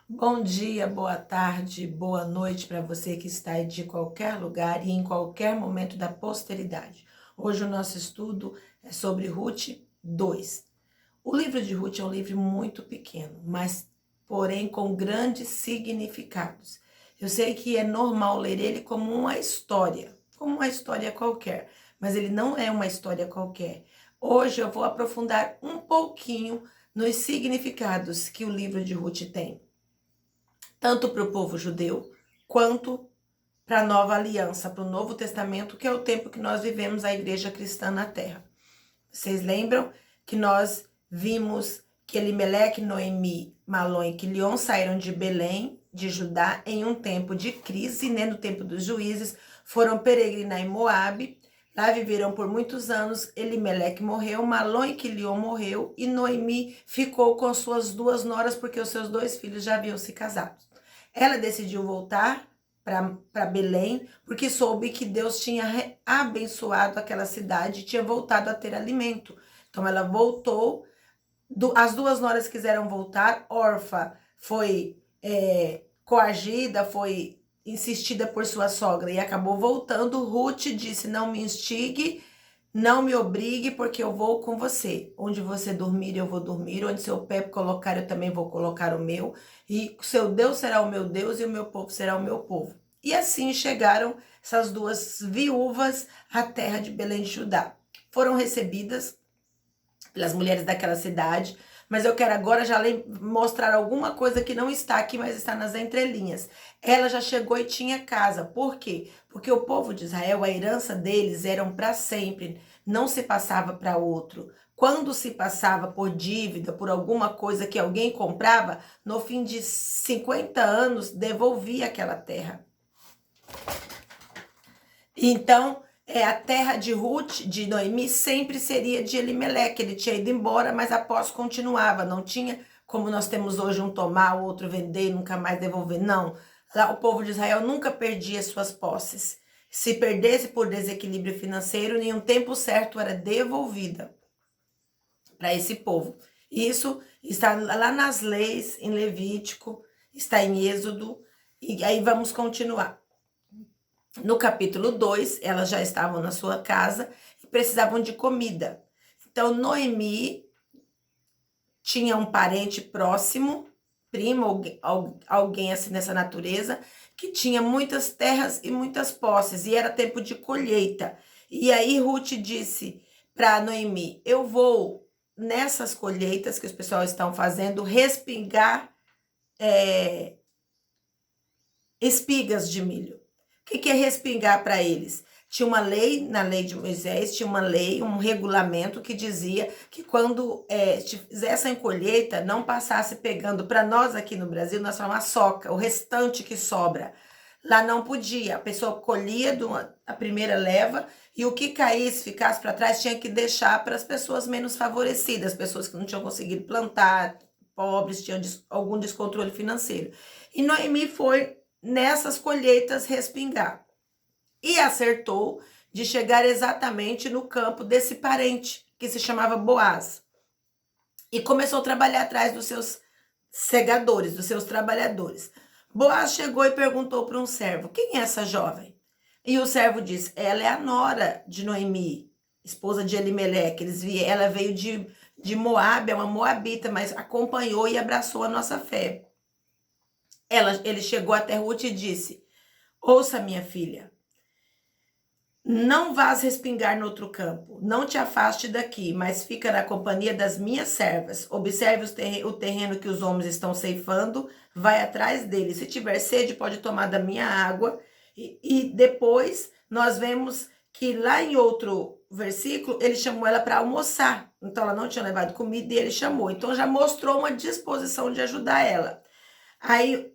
Bom dia, boa tarde, boa noite para você que está aí de qualquer lugar e em qualquer momento da posteridade. Hoje o nosso estudo é sobre Ruth 2. O livro de Ruth é um livro muito pequeno, mas porém com grandes significados. Eu sei que é normal ler ele como uma história qualquer, mas ele não é uma história qualquer. Hoje eu vou aprofundar um pouquinho nos significados que o livro de Ruth tem, tanto para o povo judeu, quanto para a nova aliança, para o Novo Testamento, que é o tempo que nós vivemos a igreja cristã na terra. Vocês lembram que nós vimos que Elimeleque, Noemi, Malom e Quilion saíram de Belém, de Judá, em um tempo de crise, né, no tempo dos juízes, foram peregrinar em Moabe, lá viveram por muitos anos. Elimeleque morreu, Malom e Quilion morreu, e Noemi ficou com suas duas noras, porque os seus dois filhos já haviam se casado. Ela decidiu voltar para Belém, porque soube que Deus tinha abençoado aquela cidade, tinha voltado a ter alimento. Então ela voltou, as duas noras quiseram voltar, Orfa foi coagida, foi insistida por sua sogra e acabou voltando. Ruth disse: não me instigue, não me obrigue, porque eu vou com você. Onde você dormir, eu vou dormir. Onde seu pé colocar, eu também vou colocar o meu. E seu Deus será o meu Deus e o meu povo será o meu povo. E assim chegaram essas duas viúvas à terra de Belém de Judá. Foram recebidas pelas mulheres daquela cidade, mas eu quero agora já mostrar alguma coisa que não está aqui, mas está nas entrelinhas. Ela já chegou e tinha casa. Por quê? Porque o povo de Israel, a herança deles eram para sempre, não se passava para outro. Quando se passava por dívida, por alguma coisa que alguém comprava, no fim de 50 anos, devolvia aquela terra. Então, a terra de Ruth, de Noemi, sempre seria de Elimeleque. Ele tinha ido embora, mas a posse continuava. Não tinha como nós temos hoje um tomar, o outro vender e nunca mais devolver. Não. Lá o povo de Israel nunca perdia suas posses. Se perdesse por desequilíbrio financeiro, nenhum tempo certo era devolvida para esse povo. Isso está lá nas leis, em Levítico, está em Êxodo, e aí vamos continuar. No capítulo 2, elas já estavam na sua casa e precisavam de comida. Então, Noemi tinha um parente próximo, primo, alguém assim nessa natureza, que tinha muitas terras e muitas posses, e era tempo de colheita. E aí Ruth disse para Noemi: eu vou nessas colheitas que os pessoal estão fazendo respingar espigas de milho. O que é respingar para eles? Tinha uma lei, na lei de Moisés, tinha uma lei, um regulamento que dizia que quando fizessem colheita, não passasse pegando, para nós aqui no Brasil, nós falamos a soca, o restante que sobra. Lá não podia, a pessoa colhia a primeira leva e o que caísse, ficasse para trás, tinha que deixar para as pessoas menos favorecidas, pessoas que não tinham conseguido plantar, pobres, tinham algum descontrole financeiro. E Noemi foi nessas colheitas respingar. E acertou de chegar exatamente no campo desse parente, que se chamava Boaz. E começou a trabalhar atrás dos seus segadores, dos seus trabalhadores. Boaz chegou e perguntou para um servo: quem é essa jovem? E o servo disse: ela é a nora de Noemi, esposa de Elimeleque. Ela veio de Moabe, é uma moabita, mas acompanhou e abraçou a nossa fé. Ele chegou até Ruth e disse: ouça, minha filha, não vás respingar no outro campo, não te afaste daqui, mas fica na companhia das minhas servas. Observe o terreno que os homens estão ceifando, vai atrás dele. Se tiver sede, pode tomar da minha água. E depois nós vemos que lá em outro versículo, ele chamou ela para almoçar. Então ela não tinha levado comida e ele chamou. Então já mostrou uma disposição de ajudar ela. Aí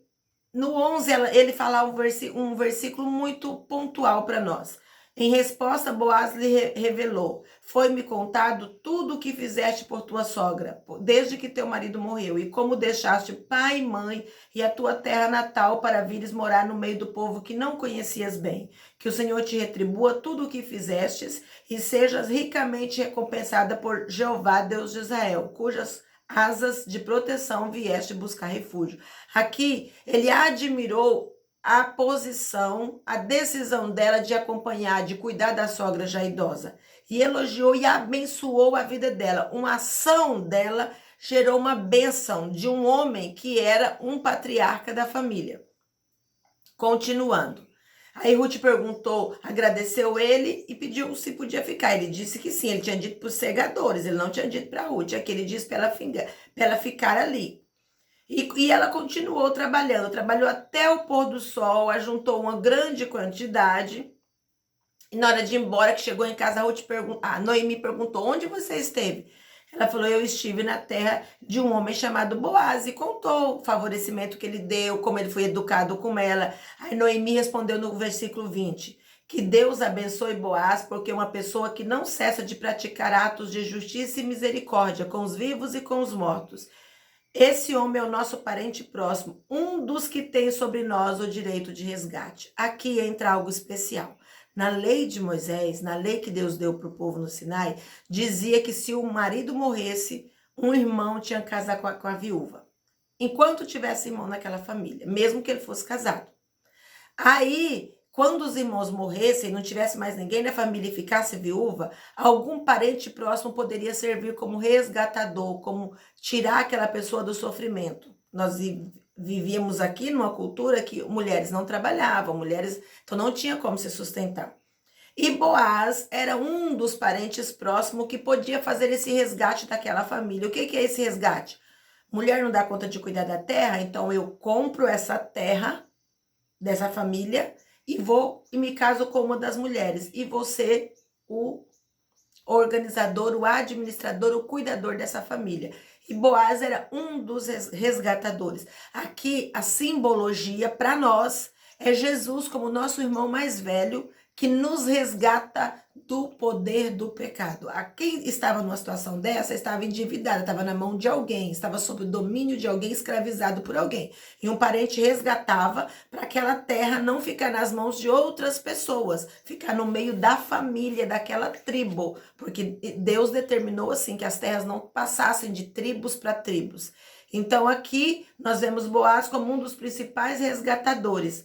no 11, ele fala um versículo muito pontual para nós. Em resposta, Boaz lhe revelou: foi-me contado tudo o que fizeste por tua sogra, desde que teu marido morreu, e como deixaste pai e mãe e a tua terra natal para vires morar no meio do povo que não conhecias bem. Que o Senhor te retribua tudo o que fizestes e sejas ricamente recompensada por Jeová, Deus de Israel, cujas asas de proteção vieste buscar refúgio. Aqui, ele admirou a posição, a decisão dela de acompanhar, de cuidar da sogra já idosa. E elogiou e abençoou a vida dela. Uma ação dela gerou uma bênção de um homem que era um patriarca da família. Continuando. Aí Ruth perguntou, agradeceu ele e pediu se podia ficar. Ele disse que sim, ele tinha dito para os segadores, ele não tinha dito para Ruth. Aqui ele disse para ela ficar ali. E ela continuou trabalhando, trabalhou até o pôr do sol, ajuntou uma grande quantidade. E na hora de ir embora, que chegou em casa, Noemi perguntou, onde você esteve? Ela falou, eu estive na terra de um homem chamado Boaz, e contou o favorecimento que ele deu, como ele foi educado com ela. Aí Noemi respondeu no versículo 20, que Deus abençoe Boaz, porque é uma pessoa que não cessa de praticar atos de justiça e misericórdia com os vivos e com os mortos. Esse homem é o nosso parente próximo, um dos que tem sobre nós o direito de resgate. Aqui entra algo especial. Na lei de Moisés, na lei que Deus deu para o povo no Sinai, dizia que se o marido morresse, um irmão tinha que casar com a viúva. Enquanto tivesse irmão naquela família, mesmo que ele fosse casado. Aí, quando os irmãos morressem, não tivesse mais ninguém na família e ficasse viúva, algum parente próximo poderia servir como resgatador, como tirar aquela pessoa do sofrimento. Nós vivíamos aqui numa cultura que mulheres não trabalhavam, então não tinha como se sustentar. E Boaz era um dos parentes próximos que podia fazer esse resgate daquela família. O que é esse resgate? Mulher não dá conta de cuidar da terra, então eu compro essa terra dessa família e me caso com uma das mulheres. E vou ser o organizador, o administrador, o cuidador dessa família. E Boaz era um dos resgatadores. Aqui, a simbologia para nós é Jesus como nosso irmão mais velho, que nos resgata do poder do pecado. A quem estava numa situação dessa, estava endividada, estava na mão de alguém, estava sob o domínio de alguém, escravizado por alguém. E um parente resgatava para aquela terra não ficar nas mãos de outras pessoas, ficar no meio da família, daquela tribo, porque Deus determinou assim que as terras não passassem de tribos para tribos. Então aqui nós vemos Boaz como um dos principais resgatadores.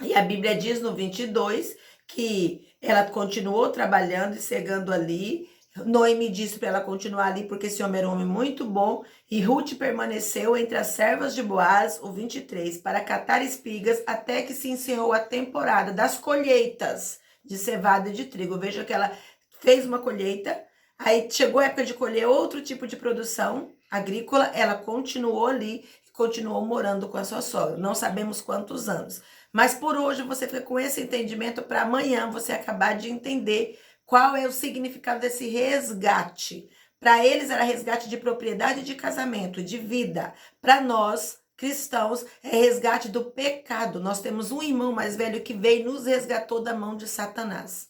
E a Bíblia diz no 22 que ela continuou trabalhando e cegando ali. Noemi disse para ela continuar ali porque esse homem era um homem muito bom. E Ruth permaneceu entre as servas de Boaz, o 23, para catar espigas até que se encerrou a temporada das colheitas de cevada e de trigo. Veja que ela fez uma colheita, aí chegou a época de colher outro tipo de produção agrícola, ela continuou ali e continuou morando com a sua sogra. Não sabemos quantos anos. Mas por hoje você fica com esse entendimento para amanhã você acabar de entender qual é o significado desse resgate. Para eles era resgate de propriedade, de casamento, de vida. Para nós, cristãos, é resgate do pecado. Nós temos um irmão mais velho que veio e nos resgatou da mão de Satanás.